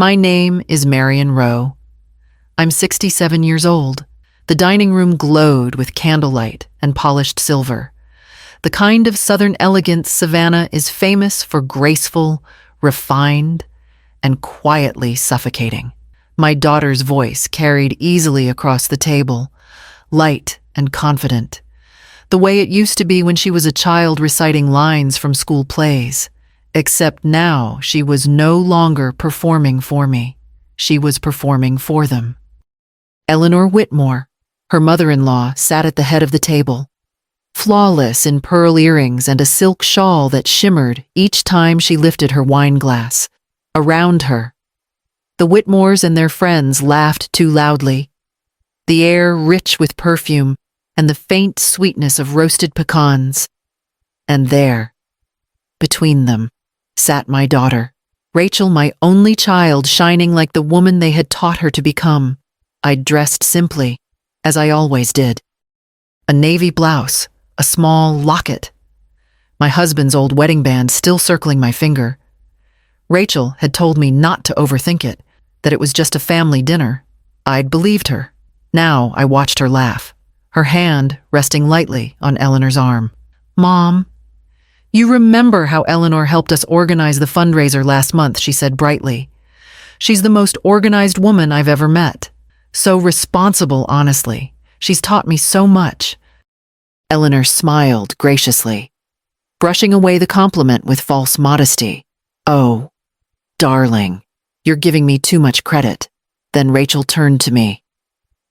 My name is Marion Rowe. I'm 67 years old. The dining room glowed with candlelight and polished silver. The kind of Southern elegance Savannah is famous for, graceful, refined, and quietly suffocating. My daughter's voice carried easily across the table, light and confident, the way it used to be when she was a child reciting lines from school plays. Except now she was no longer performing for me. She was performing for them. Eleanor Whitmore, her mother-in-law, sat at the head of the table, flawless in pearl earrings and a silk shawl that shimmered each time she lifted her wine glass. Around her, the Whitmores and their friends laughed too loudly, the air rich with perfume and the faint sweetness of roasted pecans. And there, between them, sat my daughter, Rachel, my only child, shining like the woman they had taught her to become. I'd dressed simply, as I always did. A navy blouse, a small locket, my husband's old wedding band still circling my finger. Rachel had told me not to overthink it, that it was just a family dinner. I'd believed her. Now I watched her laugh, her hand resting lightly on Eleanor's arm. "Mom, you remember how Eleanor helped us organize the fundraiser last month," she said brightly. "She's the most organized woman I've ever met. So responsible, honestly. She's taught me so much." Eleanor smiled graciously, brushing away the compliment with false modesty. "Oh, darling, you're giving me too much credit." Then Rachel turned to me,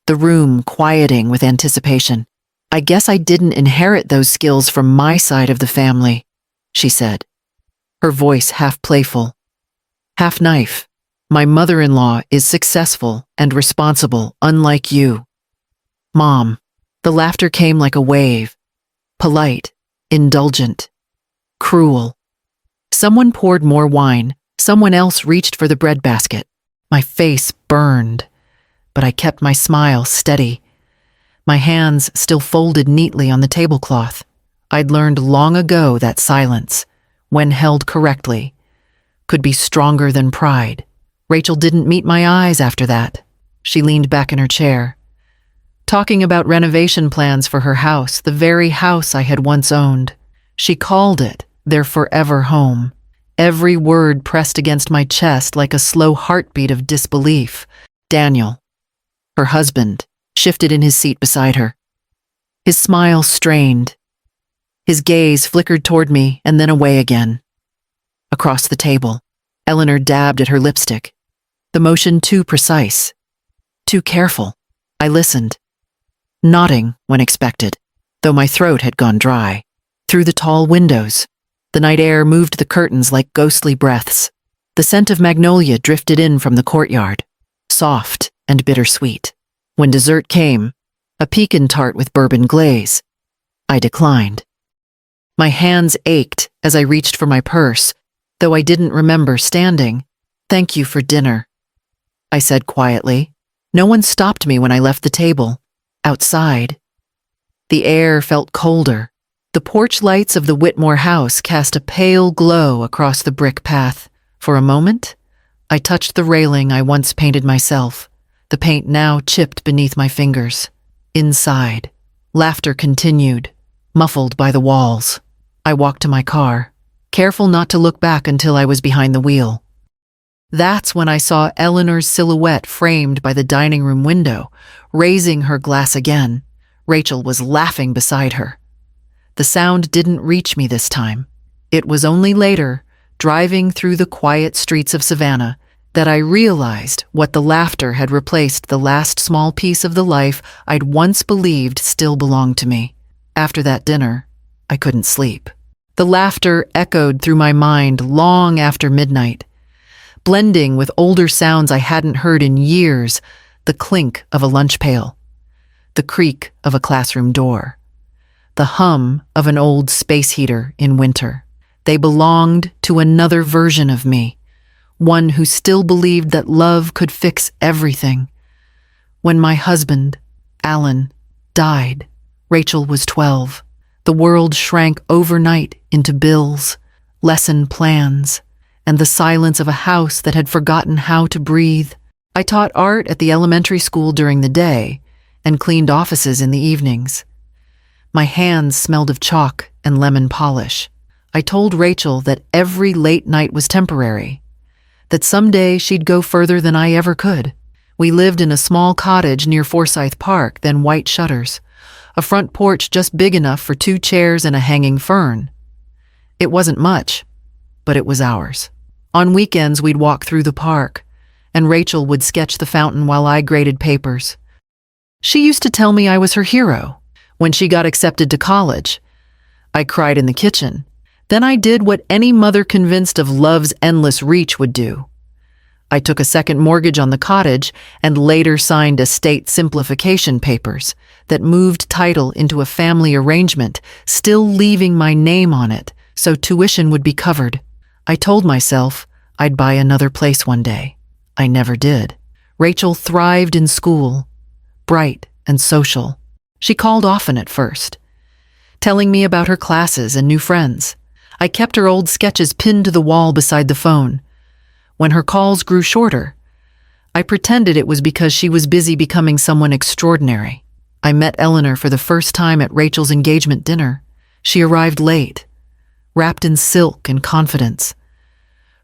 the room quieting with anticipation. "I guess I didn't inherit those skills from my side of the family," she said, her voice half playful, half knife. "My mother-in-law is successful and responsible, unlike you." "Mom." The laughter came like a wave, polite, indulgent, cruel. Someone poured more wine. Someone else reached for the breadbasket. My face burned, but I kept my smile steady, my hands still folded neatly on the tablecloth. I'd learned long ago that silence, when held correctly, could be stronger than pride. Rachel didn't meet my eyes after that. She leaned back in her chair, talking about renovation plans for her house, the very house I had once owned. She called it their forever home. Every word pressed against my chest like a slow heartbeat of disbelief. Daniel, her husband, shifted in his seat beside her. His smile strained. His gaze flickered toward me and then away again. Across the table, Eleanor dabbed at her lipstick, the motion too precise, too careful. I listened, nodding when expected, though my throat had gone dry. Through the tall windows, the night air moved the curtains like ghostly breaths. The scent of magnolia drifted in from the courtyard, soft and bittersweet. When dessert came, a pecan tart with bourbon glaze, I declined. My hands ached as I reached for my purse, though I didn't remember standing. "Thank you for dinner," I said quietly. No one stopped me when I left the table. Outside, the air felt colder. The porch lights of the Whitmore house cast a pale glow across the brick path. For a moment, I touched the railing I once painted myself, the paint now chipped beneath my fingers. Inside, laughter continued, muffled by the walls. I walked to my car, careful not to look back until I was behind the wheel. That's when I saw Eleanor's silhouette framed by the dining room window, raising her glass again. Rachel was laughing beside her. The sound didn't reach me this time. It was only later, driving through the quiet streets of Savannah, that I realized what the laughter had replaced the last small piece of the life I'd once believed still belonged to me. After that dinner, I couldn't sleep. The laughter echoed through my mind long after midnight, blending with older sounds I hadn't heard in years, the clink of a lunch pail, the creak of a classroom door, the hum of an old space heater in winter. They belonged to another version of me, one who still believed that love could fix everything. When my husband, Alan, died, Rachel was 12. The world shrank overnight into bills, lesson plans, and the silence of a house that had forgotten how to breathe. I taught art at the elementary school during the day and cleaned offices in the evenings. My hands smelled of chalk and lemon polish. I told Rachel that every late night was temporary, that someday she'd go further than I ever could. We lived in a small cottage near Forsyth Park, then white shutters, a front porch just big enough for 2 chairs and a hanging fern. It wasn't much, but it was ours. On weekends, we'd walk through the park, and Rachel would sketch the fountain while I graded papers. She used to tell me I was her hero. When she got accepted to college, I cried in the kitchen. Then I did what any mother convinced of love's endless reach would do. I took a second mortgage on the cottage and later signed estate simplification papers that moved title into a family arrangement, still leaving my name on it so tuition would be covered. I told myself I'd buy another place one day. I never did. Rachel thrived in school, bright and social. She called often at first, telling me about her classes and new friends. I kept her old sketches pinned to the wall beside the phone. When her calls grew shorter, I pretended it was because she was busy becoming someone extraordinary. I met Eleanor for the first time at Rachel's engagement dinner. She arrived late, wrapped in silk and confidence,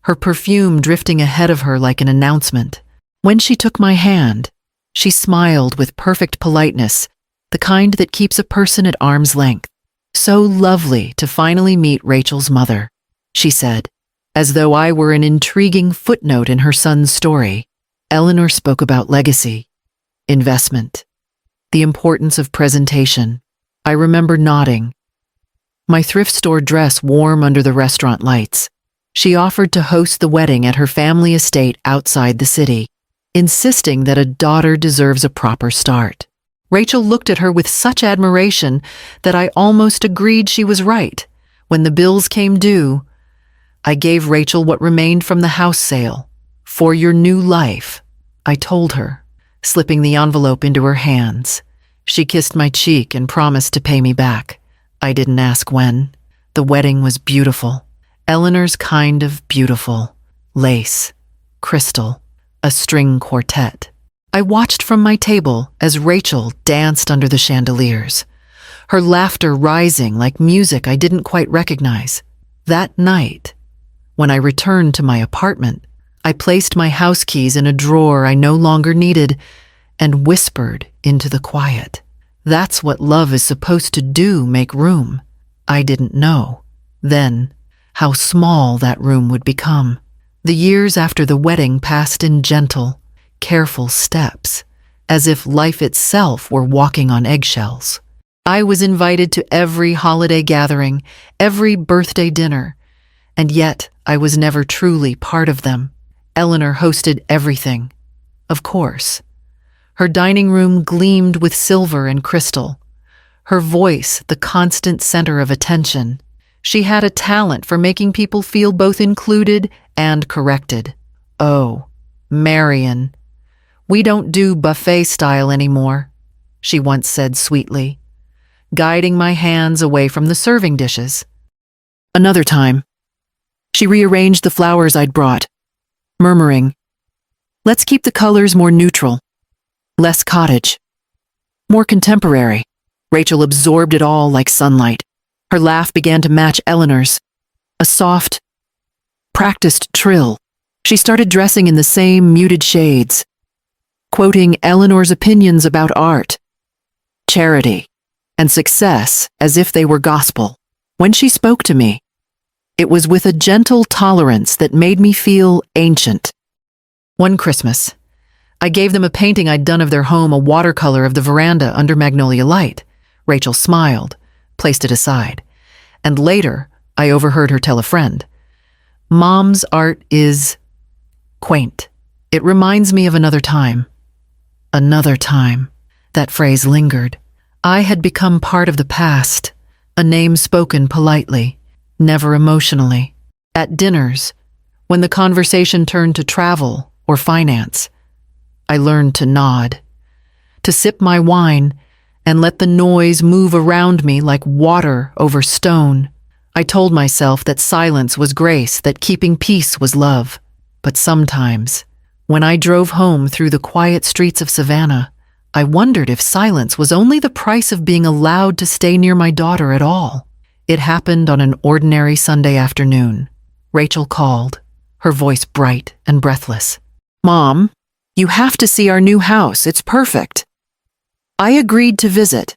her perfume drifting ahead of her like an announcement. When she took my hand, she smiled with perfect politeness, the kind that keeps a person at arm's length. "So lovely to finally meet Rachel's mother," she said, as though I were an intriguing footnote in her son's story. Eleanor spoke about legacy, investment, the importance of presentation. I remember nodding, my thrift store dress warm under the restaurant lights. She offered to host the wedding at her family estate outside the city, insisting that a daughter deserves a proper start. Rachel looked at her with such admiration that I almost agreed she was right. When the bills came due, I gave Rachel what remained from the house sale. "For your new life," I told her, slipping the envelope into her hands. She kissed my cheek and promised to pay me back. I didn't ask when. The wedding was beautiful. Eleanor's kind of beautiful. Lace, crystal, a string quartet. I watched from my table as Rachel danced under the chandeliers, her laughter rising like music I didn't quite recognize. That night, when I returned to my apartment, I placed my house keys in a drawer I no longer needed and whispered into the quiet. That's what love is supposed to do, make room. I didn't know then how small that room would become. The years after the wedding passed in gentle, careful steps, as if life itself were walking on eggshells. I was invited to every holiday gathering, every birthday dinner, and yet I was never truly part of them. Eleanor hosted everything, of course. Her dining room gleamed with silver and crystal, her voice the constant center of attention. She had a talent for making people feel both included and corrected. "Oh, Marion, we don't do buffet style anymore," she once said sweetly, guiding my hands away from the serving dishes. Another time, she rearranged the flowers I'd brought, murmuring, "Let's keep the colors more neutral, less cottage, more contemporary." Rachel absorbed it all like sunlight. Her laugh began to match Eleanor's, a soft, practiced trill. She started dressing in the same muted shades, quoting Eleanor's opinions about art, charity, and success as if they were gospel. When she spoke to me, it was with a gentle tolerance that made me feel ancient. One Christmas, I gave them a painting I'd done of their home, a watercolor of the veranda under magnolia light. Rachel smiled, placed it aside, and later I overheard her tell a friend, "Mom's art is quaint. It reminds me of another time." Another time. That phrase lingered. I had become part of the past, a name spoken politely, never emotionally. At dinners, when the conversation turned to travel or finance, I learned to nod, to sip my wine and let the noise move around me like water over stone. I told myself that silence was grace, that keeping peace was love. But sometimes, when I drove home through the quiet streets of Savannah, I wondered if silence was only the price of being allowed to stay near my daughter at all. It happened on an ordinary Sunday afternoon. Rachel called, her voice bright and breathless. "Mom, you have to see our new house. It's perfect." I agreed to visit,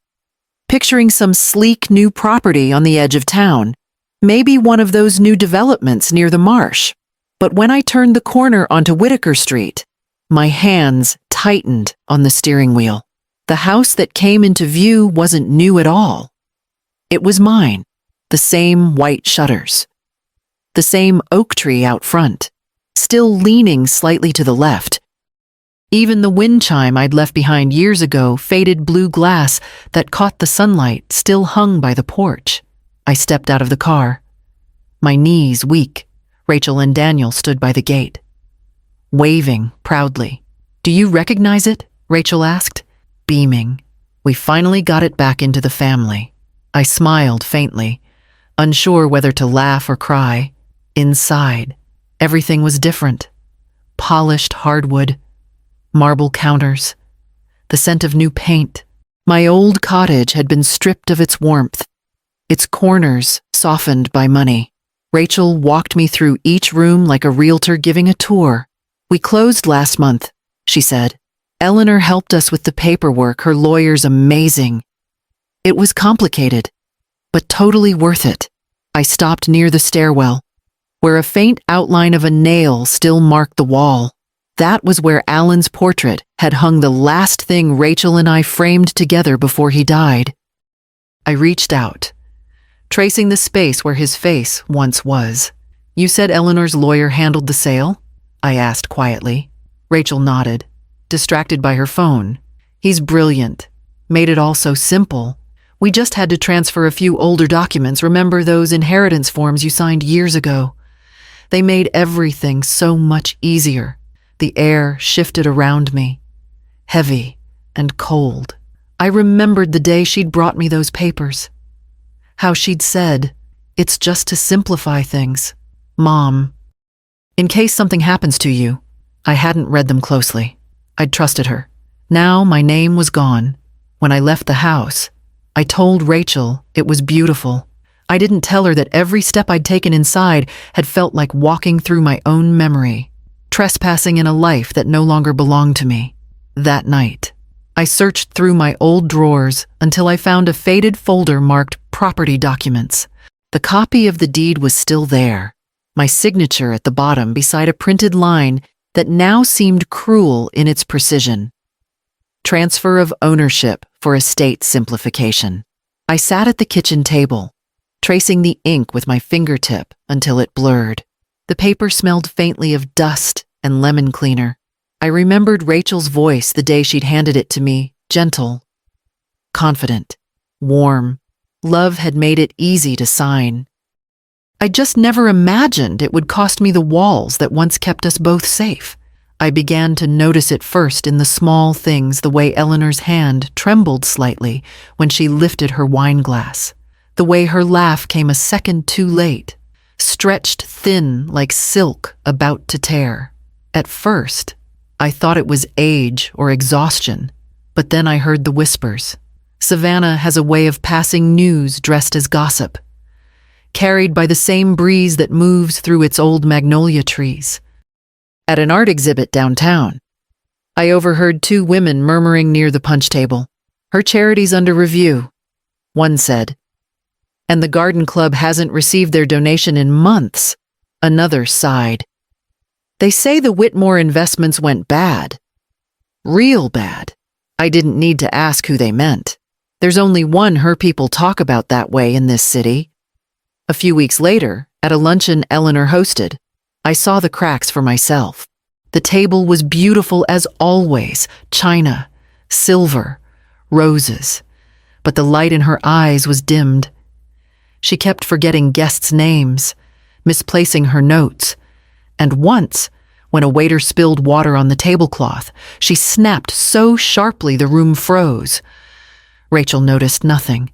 picturing some sleek new property on the edge of town, maybe one of those new developments near the marsh. But when I turned the corner onto Whitaker Street, my hands tightened on the steering wheel. The house that came into view wasn't new at all. It was mine, the same white shutters, the same oak tree out front, still leaning slightly to the left. Even the wind chime I'd left behind years ago, faded blue glass that caught the sunlight, still hung by the porch. I stepped out of the car, my knees weak. Rachel and Daniel stood by the gate, waving proudly. "Do you recognize it?" Rachel asked, beaming. "We finally got it back into the family." I smiled faintly, unsure whether to laugh or cry. Inside, everything was different. Polished hardwood, marble counters, the scent of new paint. My old cottage had been stripped of its warmth, its corners softened by money. Rachel walked me through each room like a realtor giving a tour. "We closed last month," she said. "Eleanor helped us with the paperwork, her lawyer's amazing. It was complicated, but totally worth it." I stopped near the stairwell, where a faint outline of a nail still marked the wall. That was where Alan's portrait had hung, the last thing Rachel and I framed together before he died. I reached out, tracing the space where his face once was. "You said Eleanor's lawyer handled the sale?" I asked quietly. Rachel nodded, distracted by her phone. "He's brilliant. Made it all so simple. We just had to transfer a few older documents. Remember those inheritance forms you signed years ago? They made everything so much easier." The air shifted around me, heavy and cold. I remembered the day she'd brought me those papers. How she'd said, "It's just to simplify things. Mom, in case something happens to you." I hadn't read them closely. I'd trusted her. Now my name was gone. When I left the house, I told Rachel it was beautiful. I didn't tell her that every step I'd taken inside had felt like walking through my own memory, trespassing in a life that no longer belonged to me. That night, I searched through my old drawers until I found a faded folder marked property documents. The copy of the deed was still there, my signature at the bottom beside a printed line that now seemed cruel in its precision. Transfer of ownership for estate simplification. I sat at the kitchen table, tracing the ink with my fingertip until it blurred. The paper smelled faintly of dust and lemon cleaner. I remembered Rachel's voice the day she'd handed it to me, gentle, confident, warm. Love had made it easy to sign. I just never imagined it would cost me the walls that once kept us both safe. I began to notice it first in the small things, the way Eleanor's hand trembled slightly when she lifted her wine glass, the way her laugh came a second too late, stretched thin like silk about to tear. At first, I thought it was age or exhaustion, but then I heard the whispers. Savannah has a way of passing news dressed as gossip, carried by the same breeze that moves through its old magnolia trees. At an art exhibit downtown, I overheard two women murmuring near the punch table. "Her charity's under review," one said, "and the garden club hasn't received their donation in months," another sighed. "They say the Whitmore investments went bad. Real bad." I didn't need to ask who they meant. There's only one her people talk about that way in this city. A few weeks later, at a luncheon Eleanor hosted, I saw the cracks for myself. The table was beautiful as always, china, silver, roses, but the light in her eyes was dimmed. She kept forgetting guests' names, misplacing her notes, and once, when a waiter spilled water on the tablecloth, she snapped so sharply the room froze. Rachel noticed nothing.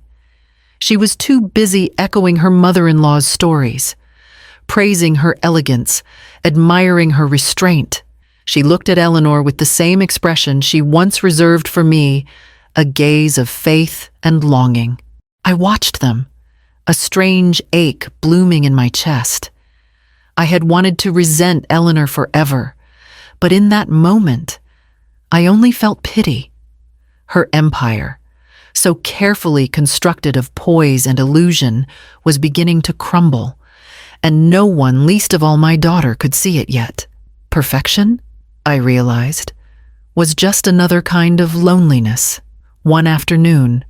She was too busy echoing her mother-in-law's stories, praising her elegance, admiring her restraint. She looked at Eleanor with the same expression she once reserved for me, a gaze of faith and longing. I watched them, a strange ache blooming in my chest. I had wanted to resent Eleanor forever, but in that moment, I only felt pity. Her empire, so carefully constructed of poise and illusion, was beginning to crumble, and no one, least of all my daughter, could see it yet. Perfection, I realized, was just another kind of loneliness. One afternoon,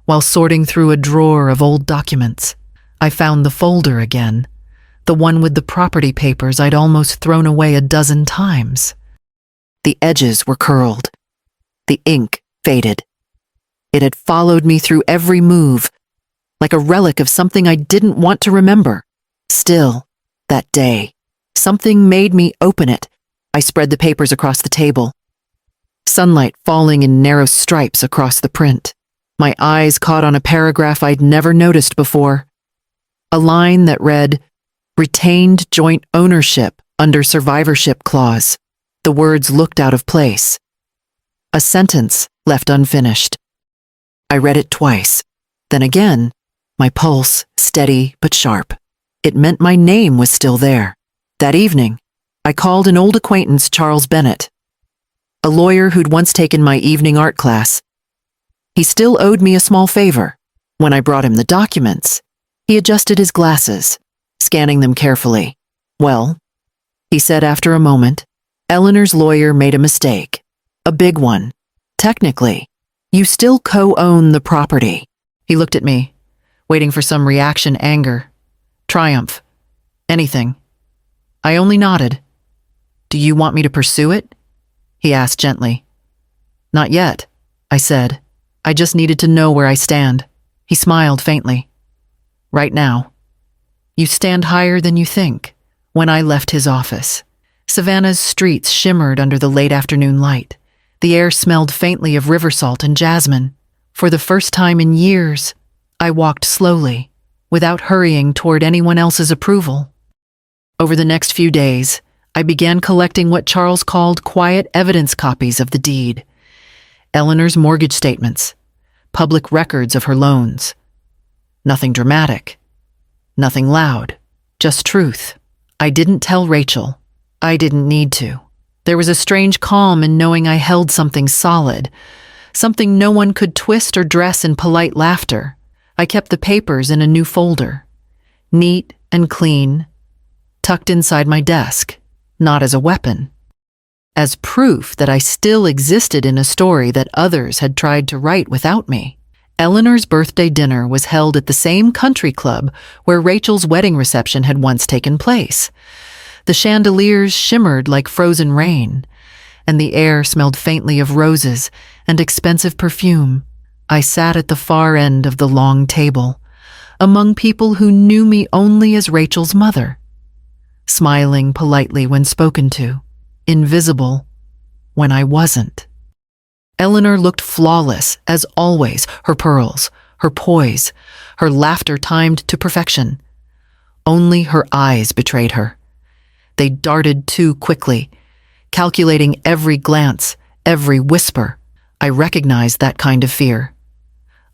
while sorting through a drawer of old documents, I found the folder again, the one with the property papers I'd almost thrown away a dozen times. The edges were curled. The ink faded. It had followed me through every move, like a relic of something I didn't want to remember. Still, that day, something made me open it. I spread the papers across the table, sunlight falling in narrow stripes across the print. My eyes caught on a paragraph I'd never noticed before. A line that read, "Retained joint ownership under survivorship clause." The words looked out of place. A sentence left unfinished. I read it twice. Then again, my pulse steady but sharp. It meant my name was still there. That evening, I called an old acquaintance, Charles Bennett, a lawyer who'd once taken my evening art class. He still owed me a small favor. When I brought him the documents, he adjusted his glasses, scanning them carefully. "Well," he said after a moment, "Eleanor's lawyer made a mistake. A big one. Technically, you still co-own the property." He looked at me, waiting for some reaction, anger, triumph, anything. I only nodded. "Do you want me to pursue it?" he asked gently. "Not yet," I said. "I just needed to know where I stand." He smiled faintly. "Right now, you stand higher than you think." When I left his office, Savannah's streets shimmered under the late afternoon light. The air smelled faintly of river salt and jasmine. For the first time in years, I walked slowly, without hurrying toward anyone else's approval. Over the next few days, I began collecting what Charles called quiet evidence copies of the deed. Eleanor's mortgage statements, public records of her loans. Nothing dramatic, nothing loud, just truth. I didn't tell Rachel. I didn't need to. There was a strange calm in knowing I held something solid, something no one could twist or dress in polite laughter. I kept the papers in a new folder, neat and clean, tucked inside my desk, not as a weapon, as proof that I still existed in a story that others had tried to write without me. Eleanor's birthday dinner was held at the same country club where Rachel's wedding reception had once taken place. The chandeliers shimmered like frozen rain, and the air smelled faintly of roses and expensive perfume. I sat at the far end of the long table, among people who knew me only as Rachel's mother, smiling politely when spoken to, invisible when I wasn't. Eleanor looked flawless, as always, her pearls, her poise, her laughter timed to perfection. Only her eyes betrayed her. They darted too quickly, calculating every glance, every whisper. I recognized that kind of fear.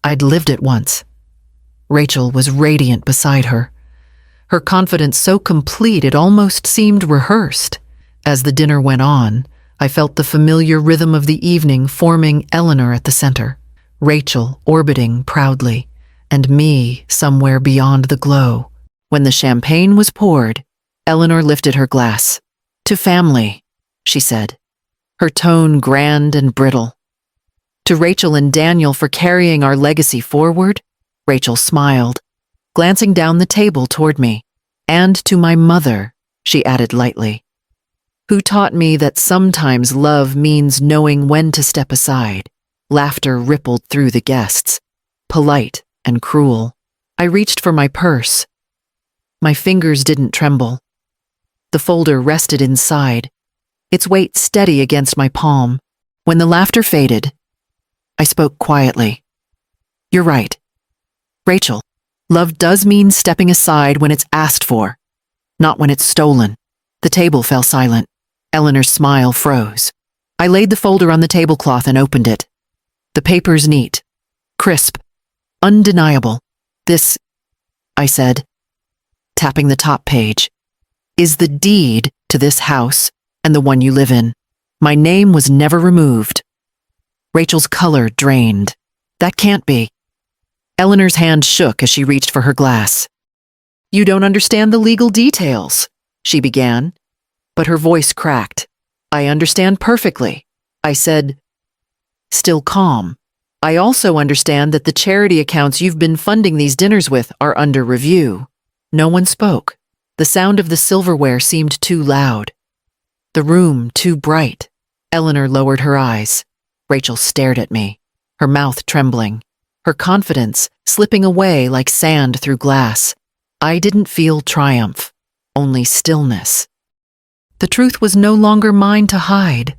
I'd lived it once. Rachel was radiant beside her, her confidence so complete it almost seemed rehearsed. As the dinner went on, I felt the familiar rhythm of the evening forming Eleanor at the center, Rachel orbiting proudly, and me somewhere beyond the glow. When the champagne was poured, Eleanor lifted her glass. "To family," she said, her tone grand and brittle. "To Rachel and Daniel for carrying our legacy forward," Rachel smiled, glancing down the table toward me. "And to my mother," she added lightly, "who taught me that sometimes love means knowing when to step aside." Laughter rippled through the guests, polite and cruel. I reached for my purse. My fingers didn't tremble. The folder rested inside, its weight steady against my palm. When the laughter faded, I spoke quietly. "You're right. Rachel, love does mean stepping aside when it's asked for, not when it's stolen. The table fell silent. Eleanor's smile froze. I laid the folder on the tablecloth and opened it. The paper's neat, crisp, undeniable. This, I said, tapping the top page, is the deed to this house and the one you live in. My name was never removed. Rachel's color drained. That can't be. Eleanor's hand shook as she reached for her glass. You don't understand the legal details, she began, but her voice cracked. I understand perfectly, I said, still calm. I also understand that the charity accounts you've been funding these dinners with are under review. No one spoke. The sound of the silverware seemed too loud. The room too bright. Eleanor lowered her eyes. Rachel stared at me, her mouth trembling, her confidence slipping away like sand through glass. I didn't feel triumph, only stillness. The truth was no longer mine to hide,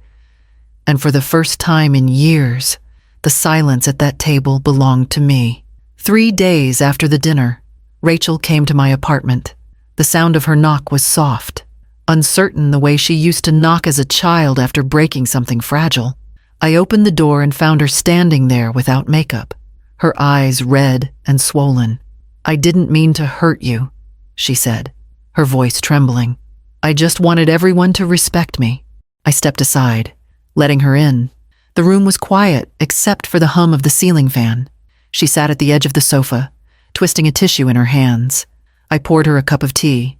and for the first time in years, the silence at that table belonged to me. 3 days after the dinner, Rachel came to my apartment. The sound of her knock was soft, uncertain the way she used to knock as a child after breaking something fragile. I opened the door and found her standing there without makeup, her eyes red and swollen. I didn't mean to hurt you, she said, her voice trembling. I just wanted everyone to respect me. I stepped aside, letting her in. The room was quiet except for the hum of the ceiling fan. She sat at the edge of the sofa, twisting a tissue in her hands. I poured her a cup of tea,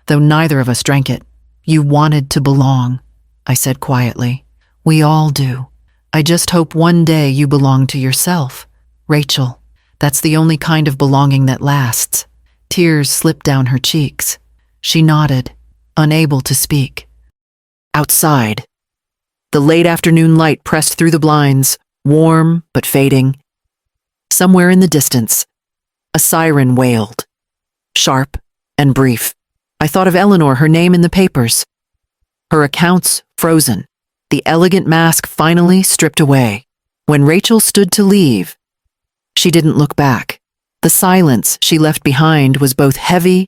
though neither of us drank it. You wanted to belong, I said quietly. We all do. I just hope one day you belong to yourself. Rachel, that's the only kind of belonging that lasts. Tears slipped down her cheeks. She nodded, unable to speak. Outside, the late afternoon light pressed through the blinds, warm but fading. Somewhere in the distance, a siren wailed, sharp and brief. I thought of Eleanor, her name in the papers. Her accounts frozen, the elegant mask finally stripped away. When Rachel stood to leave, she didn't look back. The silence she left behind was both heavy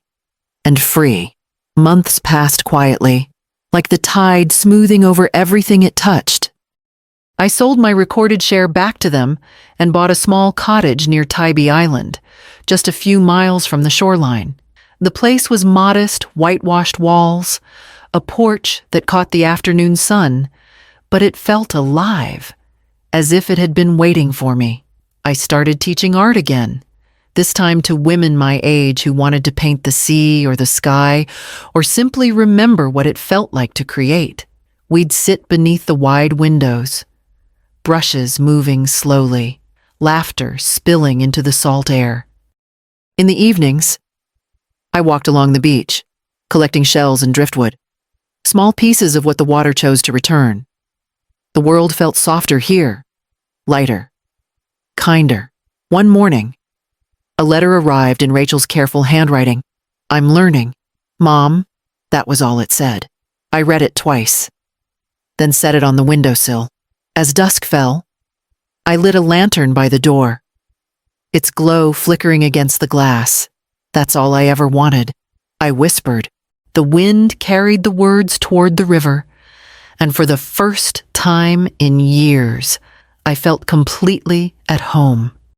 and free. Months passed quietly, like the tide smoothing over everything it touched. I sold my recorded share back to them and bought a small cottage near Tybee Island, just a few miles from the shoreline. The place was modest, whitewashed walls, a porch that caught the afternoon sun, but it felt alive, as if it had been waiting for me. I started teaching art again, this time to women my age who wanted to paint the sea or the sky, or simply remember what it felt like to create. We'd sit beneath the wide windows, brushes moving slowly, laughter spilling into the salt air. In the evenings, I walked along the beach, collecting shells and driftwood, small pieces of what the water chose to return. The world felt softer here, lighter, kinder. One morning, a letter arrived in Rachel's careful handwriting. I'm learning. Mom, that was all it said. I read it twice, then set it on the windowsill. As dusk fell, I lit a lantern by the door, its glow flickering against the glass. That's all I ever wanted. I whispered. The wind carried the words toward the river, and for the first time in years, I felt completely at home.